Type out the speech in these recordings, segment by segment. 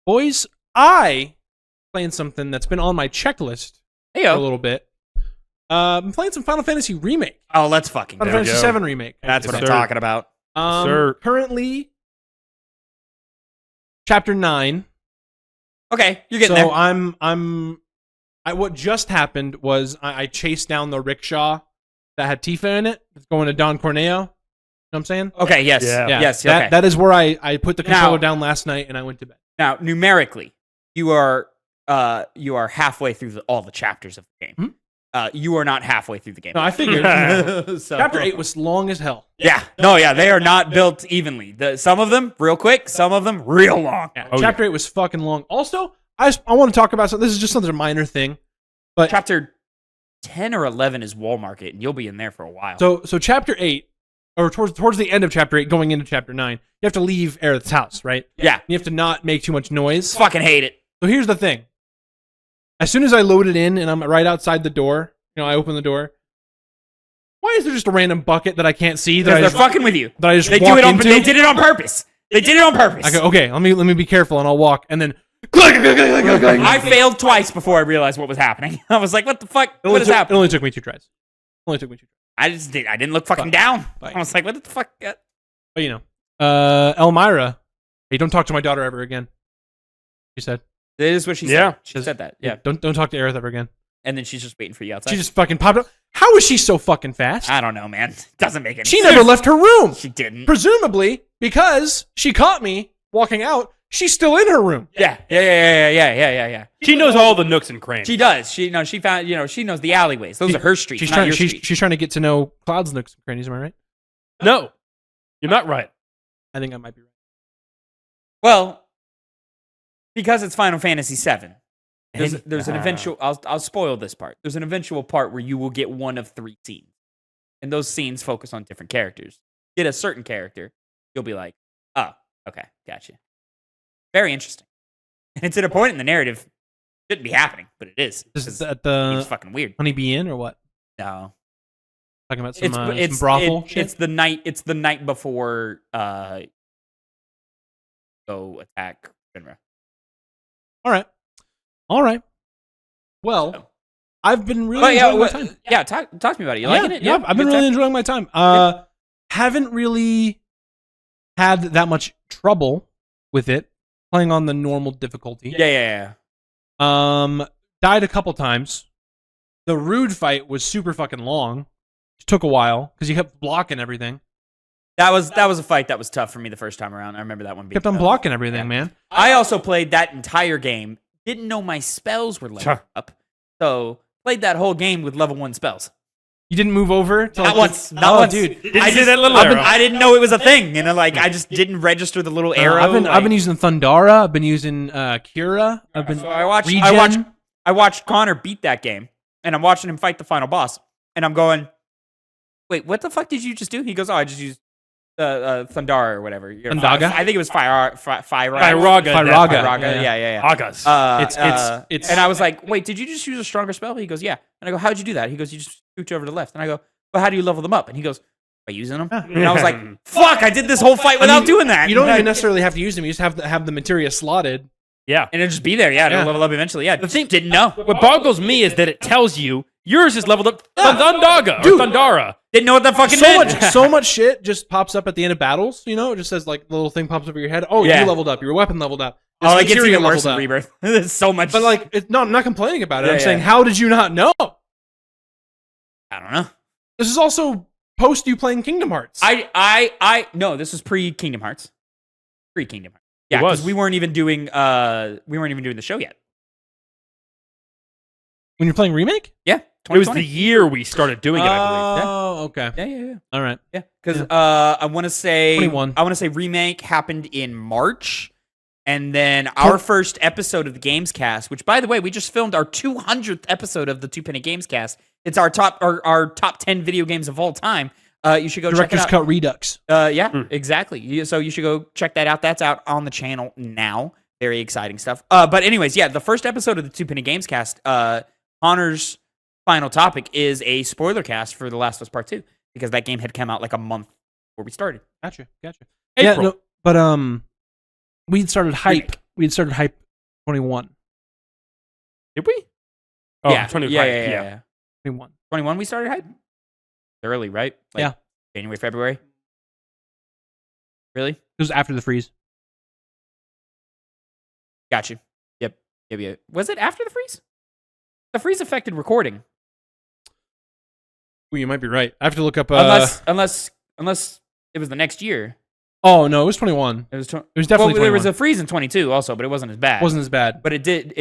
boys, I playing something that's been on my checklist for a little bit. I'm playing some Final Fantasy Remake. Oh, let's fucking Final Fantasy 7 Remake. That's what I'm talking about. Currently, Chapter 9. Okay, you're getting there. What just happened was I chased down the rickshaw that had Tifa in it. It's going to Don Corneo. You know what I'm saying? Okay, yes. Yeah. Yes, okay. That is where I put the controller Now- down last night and I went to bed. Now, numerically, you are halfway through all the chapters of the game. You are not halfway through the game. No, I figured. So- Chapter 8 was long as hell. Yeah. No, yeah, they are not built evenly. Some of them real quick, some of them real long. Yeah, Chapter 8 was fucking long. Also, I want to talk about something. This is just another minor thing. But Chapter 10 or 11 is Wall Market, and you'll be in there for a while. So Chapter 8, or towards the end of Chapter 8, going into Chapter 9, you have to leave Aerith's house, right? Yeah. You have to not make too much noise. Fucking hate it. So here's the thing. As soon as I load it in and I'm right outside the door, I open the door. Why is there just a random bucket that I can't see? Because they're fucking with you. That I just They walk into? They did it on purpose. They did it on purpose. I go, okay, let me be careful and I'll walk. And then click, click, click, click, click. I failed twice before I realized what was happening. I was like, what the fuck? What is It happening? only took me 2 tries. I didn't look fucking down. Bye. I was like, what the fuck? But Elmira, hey, don't talk to my daughter ever again. She said. That is what she said. She said that. Yeah. Don't talk to Aerith ever again. And then she's just waiting for you outside. She just fucking popped up. How is she so fucking fast? I don't know, man. Doesn't make any She sense. never left her room. She didn't. Presumably because she caught me walking out. She's still in her room. Yeah. She knows all the nooks and crannies. She does. She found. She knows the alleyways. Those are her streets. She's not trying. your streets. She's trying to get to know Cloud's nooks and crannies. Am I right? No, you're not right. I think I might be right. Well, because it's Final Fantasy VII. There's an eventual. I'll spoil this part. There's an eventual part where you will get one of 3 scenes, and those scenes focus on different characters. Get a certain character, you'll be like, oh, okay, gotcha. Very interesting. And it's at a point in the narrative shouldn't be happening, but it is. Is that It's the fucking weird. Honeybee Inn or what? No, Talking about some brothel shit? It's the night before go attack Shinra. All right. Well, So. I've been really enjoying my time. Yeah, talk to me about it. You liking it? Yeah, I've been really enjoying my time. Haven't really had that much trouble with it playing on the normal difficulty. Yeah. Died a couple times. The Rude fight was super fucking long. It took a while because you kept blocking everything. That was a fight that was tough for me the first time around. I remember that one being Kept on tough. blocking everything, man. I also played that entire game. Didn't know my spells were leveled up. So played that whole game with level 1 spells. You didn't move over to Not like once. Not once. dude. Didn't see that little arrow. I didn't know it was a thing. I just didn't register the little arrow. I've been using Thundara. I've been using Kira. So I Regen. watched Connor beat that game, and I'm watching him fight the final boss, and I'm going, wait, what the fuck did you just do? He goes, oh, I just used Thundara or whatever. Thundaga? I think it was Fyraga. Fyraga. Yeah. Agas. It's and I was like, wait, did you just use a stronger spell? He goes, yeah. And I go, how'd you do that? He goes, you just scooch over to the left. And I go, well, how do you level them up? And he goes, by using them. And I was like, fuck, I did this whole fight without doing that. You don't even necessarily have to use them. You just have to have the materia slotted. Yeah. And it'll just be there. Yeah, it'll level up eventually. Yeah, the thing didn't know. What boggles me is that it tells you yours is leveled up Thundaga or Dude. Thundara. Didn't know what that fucking meant. So much shit just pops up at the end of battles. It just says like the little thing pops over your head. Oh, Yeah. you leveled up. Your weapon leveled up. This Oh, it gets materia even worse leveled in up. Rebirth. There's so much. But like, no, I'm not complaining about it. Yeah, I'm saying, yeah. how did you not know? I don't know. This is also post you playing Kingdom Hearts. No, this was pre Kingdom Hearts. Pre Kingdom Hearts. Yeah, It was. because we weren't even doing the show yet. When you're playing Remake? Yeah, It was 2020. the year we started doing it, I believe. Oh, okay. Yeah. All right. Yeah, because Yeah. I want to say 21. I want to say Remake happened in March, and then our first episode of the Games Cast, which by the way, we just filmed our 200th episode of the Two Penny Games Cast. It's our top 10 video games of all time. You should go Director's check it out. Cut Redux. Exactly. So you should go check that out. That's out on the channel now. Very exciting stuff. But anyways, yeah, the first episode of the Two Penny Games Cast, Connor's final topic is a spoiler cast for The Last of Us Part 2 because that game had come out like a month before we started. Gotcha. April. Yeah, no, but we started hype we had started Hype 21. Did we? Oh, yeah. 25. Yeah. 21. 21 we started Hype? Early, right? Yeah. January, February? Really? It was after the freeze. Got you. Yep. Was it after the freeze? The freeze affected recording. Well, you might be right. I have to look up. Unless it was the next year. Oh no, it was 21. It was definitely. Well, 21. there was a freeze in 22 also, but it wasn't as bad. Wasn't as bad. But it did.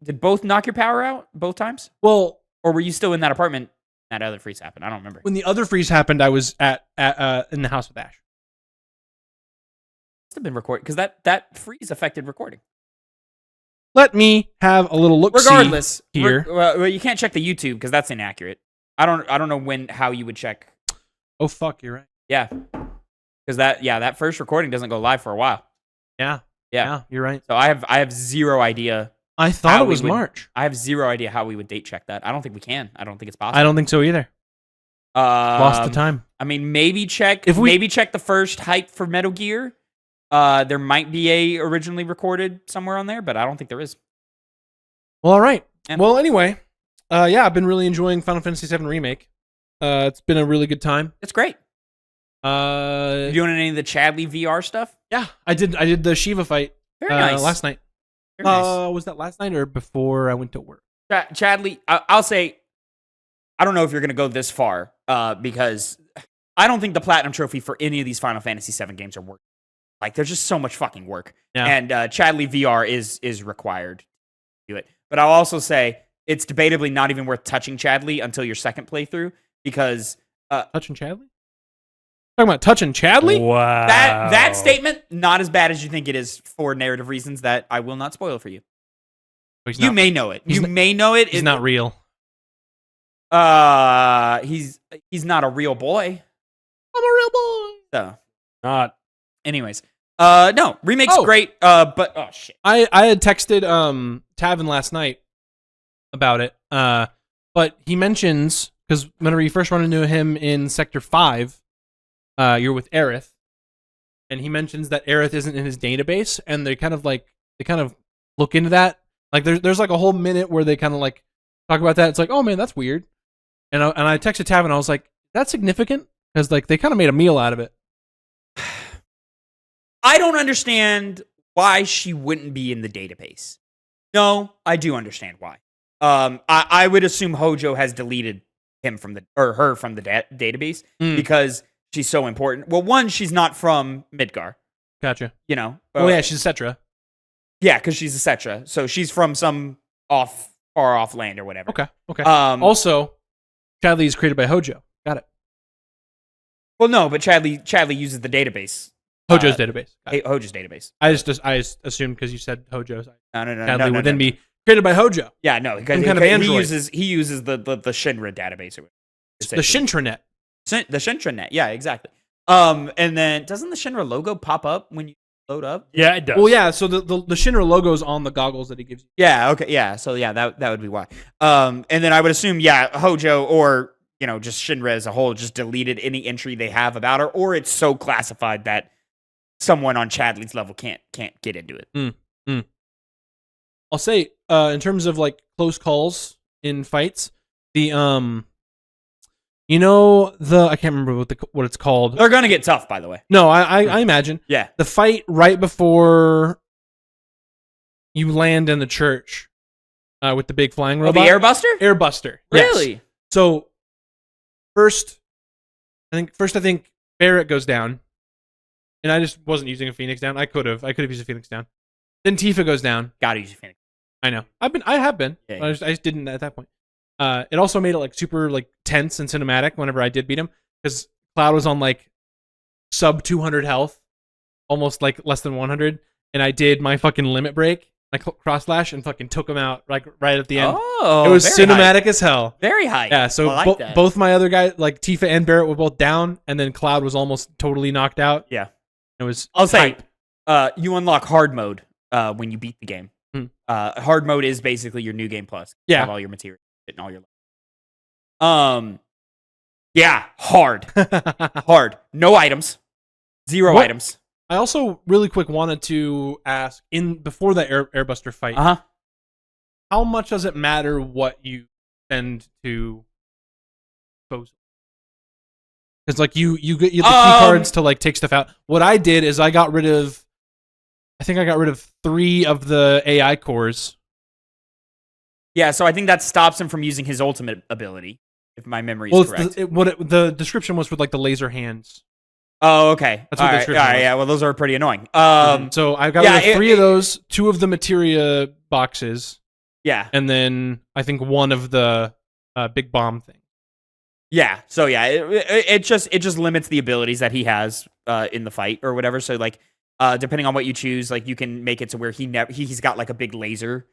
Did both knock your power out both times? Well, or were you still in that apartment? That other freeze happened. I don't remember. when the other freeze happened, I was at in the house with Ash. Must have been recording because that freeze affected recording. Let me have a little look. Regardless, here. Well, you can't check the YouTube because that's inaccurate. I don't know how you would check. Oh fuck, you're right. Yeah, because that first recording doesn't go live for a while. Yeah, you're right. So I have zero idea. I thought it was March. I have zero idea how we would date check that. I don't think we can. I don't think it's possible. I don't think so either. Lost the time. I mean, maybe check the first Hype for Metal Gear. There might be a originally recorded somewhere on there, but I don't think there is. Well, all right. Yeah. Well, anyway, I've been really enjoying Final Fantasy VII Remake. It's been a really good time. It's great. You doing any of the Chadley VR stuff? Yeah, I did the Shiva fight. Very nice. Last night. Very nice. Was that last night or before I went to work? Chadley, I'll say, I don't know if you're going to go this far because I don't think the Platinum Trophy for any of these Final Fantasy VII games are worth. Like, there's just so much fucking work. Yeah. And Chadley VR is required to do it. But I'll also say it's debatably not even worth touching Chadley until your second playthrough because... touching Chadley? Talking about touching Chadley? Wow. That statement, not as bad as you think it is for narrative reasons that I will not spoil for you. You may know it. You may know it. He's not real. He's not a real boy. I'm a real boy. So, Not. anyways. No, Remake's great, but oh shit. I had texted Tavin last night about it. But he mentions, because whenever you first run into him in Sector 5, you're with Aerith, and he mentions that Aerith isn't in his database, and they kind of look into that. Like there's like a whole minute where they kind of like talk about that. It's like, oh man, that's weird. And I texted Tavin, I was like, that's significant, because like they kind of made a meal out of it. I don't understand why she wouldn't be in the database. No, I do understand why. I would assume Hojo has deleted him her from the database because she's so important. Well, one, she's not from Midgar. Gotcha. You know. Oh yeah, she's a Cetra. Yeah, because she's a Cetra, so she's from some far off land or whatever. Okay. Also, Chadley is created by Hojo. Got it. Well, no, but Chadley uses the database. Hojo's database. Hojo's database. I just assumed because you said Hojo's. No. Chadley would then be created by Hojo. Yeah, no, because he uses the Shinra database. The Shintranet. The Shintranet. Yeah, exactly. And then doesn't the Shinra logo pop up when you load up? Yeah, it does. Well, yeah. So the Shinra logo is on the goggles that he gives you. Yeah. Okay. Yeah. So yeah, that would be why. And then I would assume Hojo or just Shinra as a whole just deleted any entry they have about her, or it's so classified that someone on Chadley's level can't get into it. I'll say, in terms of like close calls in fights, the I can't remember what it's called. They're gonna get tough, by the way. No, I imagine. Yeah. The fight right before you land in the church, with the big flying robot. The Airbuster? Airbuster. Really? Yes. So first I think Barrett goes down. And I just wasn't using a Phoenix down. I could have used a Phoenix down. Then Tifa goes down. Gotta use a Phoenix. I know. I have been. Yeah, I just didn't at that point. It also made it like super like tense and cinematic whenever I did beat him, because Cloud was on like sub 200 health, almost like less than 100, and I did my fucking limit break, like cross slash, and fucking took him out like right at the end. Oh, it was cinematic as hell. Very high. Yeah. So I like that. both my other guys, like Tifa and Barrett, were both down, and then Cloud was almost totally knocked out. Yeah. It was. I'll say, you unlock hard mode when you beat the game. Hard mode is basically your new game plus. You have all your material and all your. Yeah, hard. No items, zero items. I also really quick wanted to ask before that Airbuster fight. How much does it matter what you send to dispose? Because like you get the key cards to like take stuff out. What I did is I got rid of 3 of the AI cores. Yeah, so I think that stops him from using his ultimate ability, if my memory is correct. The description was with like the laser hands. Oh, okay. That's what the description was. Yeah, well, those are pretty annoying. So I got rid of 3 of those, 2 of the materia boxes. Yeah. And then I think 1 of the big bomb thing. Yeah. So yeah, it just limits the abilities that he has in the fight or whatever. So like, depending on what you choose, like you can make it to where he's got like a big laser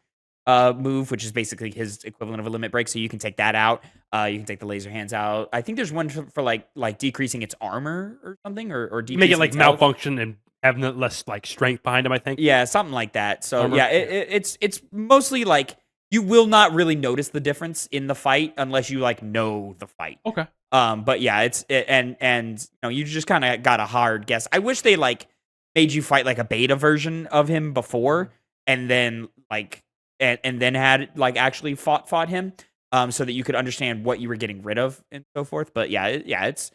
move, which is basically his equivalent of a limit break. So you can take that out. You can take the laser hands out. I think there's one for like decreasing its armor or something, or decreasing make it like its health. malfunction and have less like strength behind him. I think. Yeah, something like that. So Armor. yeah, it's mostly like you will not really notice the difference in the fight unless you like know the fight. Okay. But yeah, and you know, you just kind of got a hard guess. I wish they like made you fight like a beta version of him before, and then like and then had like actually fought him, so that you could understand what you were getting rid of and so forth. But yeah, it's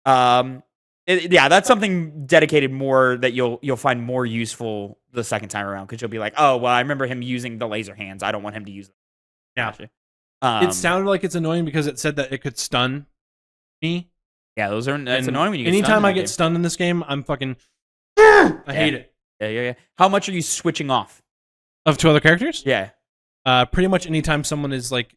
that's something dedicated more that you'll find more useful the second time around, because you'll be like, oh well, I remember him using the laser hands. I don't want him to use them. Yeah. It sounded like it's annoying because it said that it could stun me. Yeah, that's annoying when you get anytime stunned I get stunned in this game, I'm fucking I hate it. Yeah. How much are you switching off? Of 2 other characters? Yeah. Pretty much anytime someone is like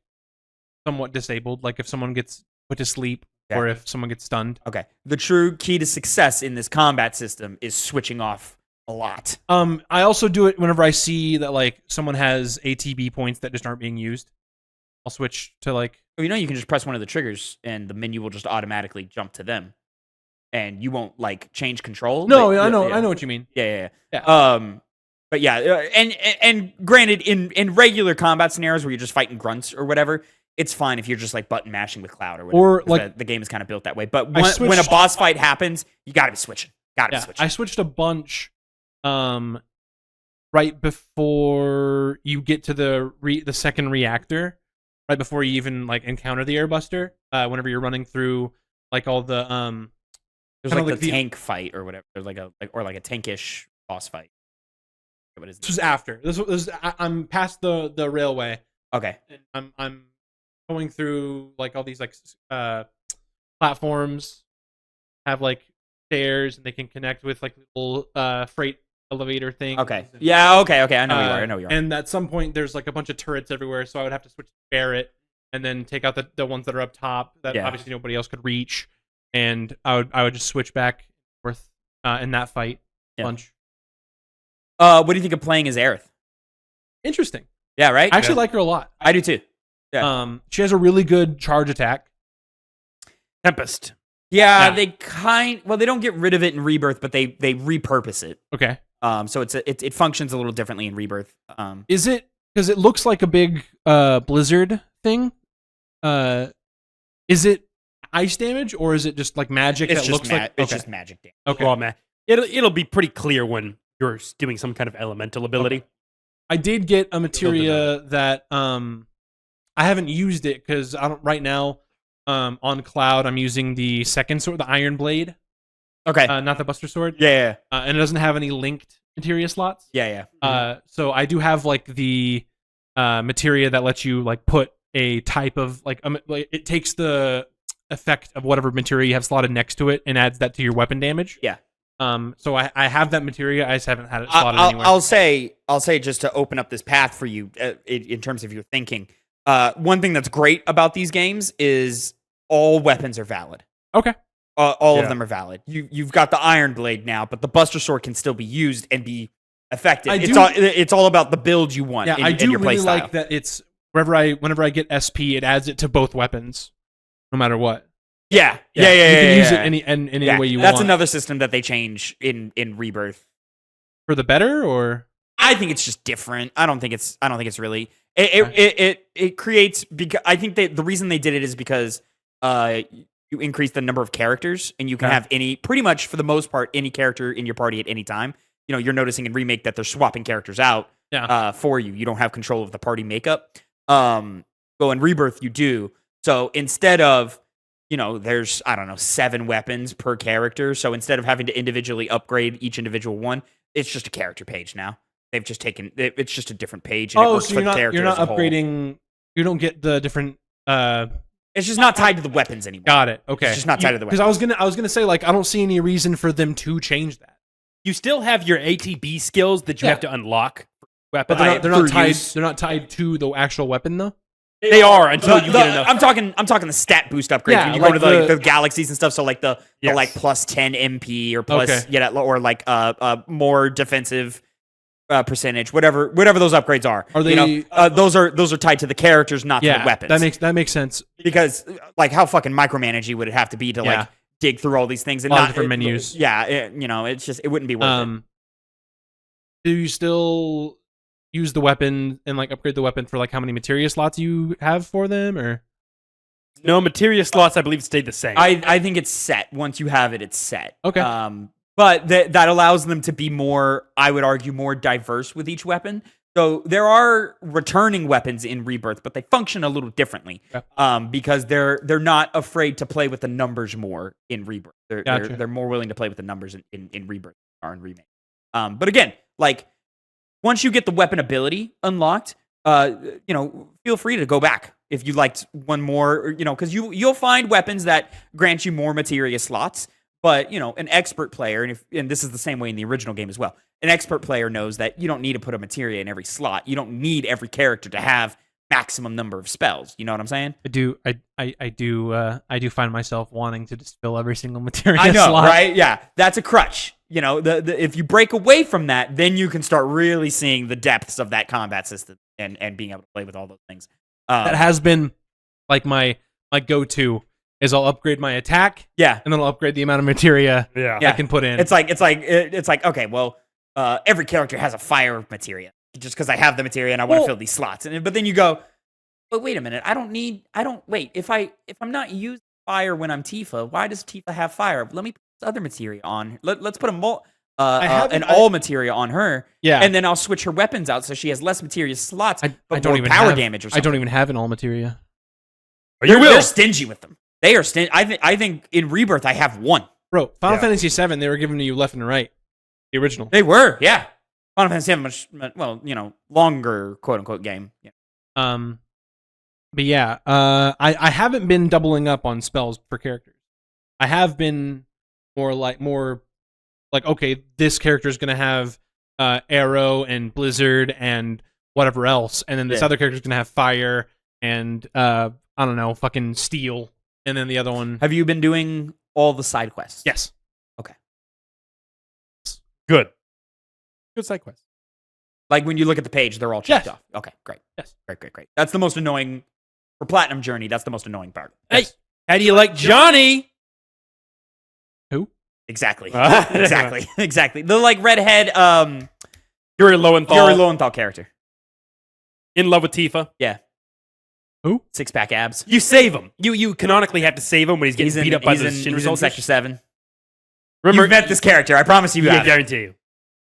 somewhat disabled, like if someone gets put to sleep or if someone gets stunned. Okay. The true key to success in this combat system is switching off a lot. I also do it whenever I see that like someone has ATB points that just aren't being used. I'll switch to like... You know, you can just press one of the triggers and the menu will just automatically jump to them. And you won't like change control. No, I know what you mean. Yeah. But yeah, and granted, in regular combat scenarios where you're just fighting grunts or whatever, it's fine if you're just like button mashing with Cloud or whatever. Or like the game is kind of built that way. But when a boss fight happens, you gotta be switching. Gotta be switching. I switched a bunch, right before you get to the second reactor, right before you even like encounter the Airbuster. Whenever you're running through like all the there's like the tank fight or whatever. There's like a tankish boss fight. What is this? This was after. This was I'm past the railway. Okay. And I'm going through like all these like platforms, have like stairs, and they can connect with like little freight elevator things. Okay. Yeah. Okay. I know you are. I know you are. And at some point, there's like a bunch of turrets everywhere, so I would have to switch to Barrett and then take out the ones that are up top that obviously nobody else could reach, and I would just switch back and forth in that fight bunch. What do you think of playing as Aerith? Interesting. Yeah, right? I actually like her a lot. I do too. Yeah. She has a really good charge attack. Tempest. Yeah, they don't get rid of it in Rebirth, but they repurpose it. Okay. So it functions a little differently in Rebirth. Is it because it looks like a big blizzard thing? Is it ice damage or is it just like magic? It's that just looks like it's just magic damage. Okay. Raw man. It'll be pretty clear when you're doing some kind of elemental ability. Okay. I did get a materia that I haven't used it because I don't right now. On Cloud, I'm using the second sword, the Iron Blade. Okay. Not the Buster Sword. Yeah. And it doesn't have any linked materia slots. Yeah. So I do have like the materia that lets you like put a type of like it takes the effect of whatever materia you have slotted next to it and adds that to your weapon damage. Yeah. So I have that materia. I just haven't had it slotted anywhere. I'll say just to open up this path for you in terms of your thinking. One thing that's great about these games is all weapons are valid. Okay. All of them are valid. You've got the Iron Blade now, but the Buster Sword can still be used and be effective. It's all about the build you want. Yeah, in I do your really play like that. It's whenever I get SP, it adds it to both weapons, no matter what. Yeah. You can use it in any way you want. That's another system that they change in Rebirth for the better, or I think it's just different. I don't think it's really. It creates because I think the reason they did it is because you increase the number of characters, and you can have pretty much for the most part, any character in your party at any time. You know, you're noticing in Remake that they're swapping characters out for you. You don't have control of the party makeup. Well, in Rebirth, you do. So instead of, you know, there's, I don't know, 7 weapons per character. So instead of having to individually upgrade each individual one, it's just a character page now. They've just taken, it's just a different page. And it works so for the character you're not as a upgrading, whole. you don't get the different... It's just not tied to the weapons anymore. Got it. Okay. It's just not tied to the weapons. Because I was gonna say, like, I don't see any reason for them to change that. You still have your ATB skills that you have to unlock. But they're not tied. They're not tied to the actual weapon, though. They are until you get enough. I'm talking the stat boost upgrades when you go to the galaxies and stuff. So like the like plus 10 MP or plus or like more defensive percentage, whatever those upgrades are. Are they? You know, those are tied to the characters, not to the weapons. That makes sense. Because like how fucking micromanagey would it have to be to like dig through all these things and not different menus? You know, it's just it wouldn't be worth it. Do you still use the weapon and like upgrade the weapon for like how many materia slots you have for them, or no materia slots? I believe stay the same. I think it's set. Once you have it, it's set. Okay. But that allows them to be more, I would argue, more diverse with each weapon. So there are returning weapons in Rebirth, but they function a little differently because they're not afraid to play with the numbers more in Rebirth. They're more willing to play with the numbers in Rebirth than are in Remake. But again, like once you get the weapon ability unlocked, you know, feel free to go back if you liked one more, you know, because you'll find weapons that grant you more materia slots. But, you know, an expert player, and this is the same way in the original game as well, an expert player knows that you don't need to put a materia in every slot. You don't need every character to have maximum number of spells. You know what I'm saying? I do find myself wanting to just fill every single materia I know, slot. right? Yeah, that's a crutch. You know, if you break away from that, then you can start really seeing the depths of that combat system and being able to play with all those things. That has been like my go-to. Is I'll upgrade my attack, and then I'll upgrade the amount of materia I can put in. It's like okay, well, every character has a fire materia just because I have the materia and I want to fill these slots. But then you go, but wait a minute, if I'm not using fire when I'm Tifa, why does Tifa have fire? Let me put this other materia on. Let's put an all materia on her, and then I'll switch her weapons out so she has less materia slots, but more power damage or something. I don't even have an all materia. They're stingy with them. They are stingy. I think in Rebirth I have one. Bro, Final Fantasy VII, they were giving to you left and right. The original. They were, yeah. Final Fantasy VII, much, well, you know, longer quote unquote game. Yeah. But yeah, I haven't been doubling up on spells for characters. I have been more like okay, this character is gonna have arrow and blizzard and whatever else, and then this other character is gonna have fire and I don't know, fucking steel. And then the other one. Have you been doing all the side quests? Yes. Okay. Good side quests. Like when you look at the page, they're all checked off. Okay, great. Yes. Great. That's the most annoying for Platinum Journey. That's the most annoying part. Hey, how do you like Johnny? Who? Exactly. Exactly. The like redhead Yuri Lowenthal character. In love with Tifa. Yeah. Who? 6-pack abs. You save him. You canonically have to save him when he's getting beat up by the Shinra soldiers. Sector 7. Remember, you've met this character. I promise you. I guarantee you.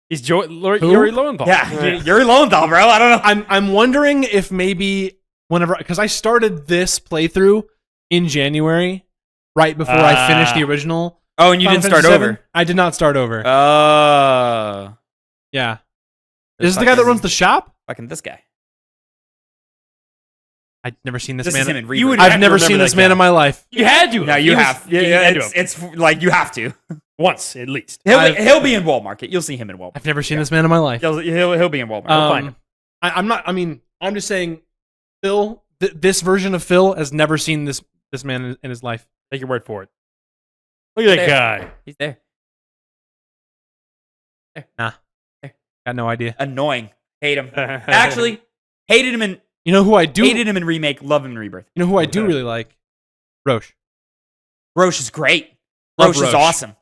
He's Yuri Lowenthal. Yeah, Yuri Lowenthal, bro. I don't know. I'm wondering if maybe whenever, because I started this playthrough in January, right before I finished the original. Oh, and you didn't start over? I did not start over. Yeah. This is the guy that runs the shop? Fucking this guy. I've never seen this Is man. him in Rebirth. I've never seen this man in my life. You had to. No, you have. It's like you have to. Once, at least. He'll be in Wall Market. You'll see him in Wall Market. I've never seen this man in my life. He'll be in Wall Market. You'll find him. I'm just saying, Phil, this version of Phil has never seen this man in his life. Take your word for it. Look at that guy. He's there. Nah. Got no idea. Annoying. Hate him. Actually, hated him in... You know who I do? Hated him in Remake, love him in Rebirth. You know who I do really like? Roche. Roche is great. Roche is awesome.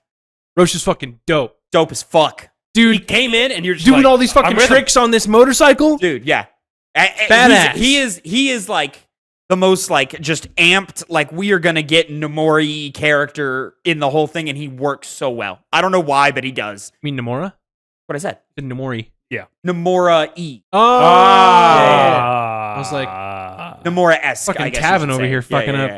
Roche is fucking dope. Dope as fuck. Dude, he came in and you're just doing all these fucking tricks on this motorcycle? Dude, yeah. Badass. He is like the most like just amped, like we are gonna get Nomori character in the whole thing, and he works so well. I don't know why, but he does. You mean Nomura? What I said, Nomori. Nomura E. Oh, I was like, Nomura-esque. fucking I guess Tavin you should over say. here fucking up.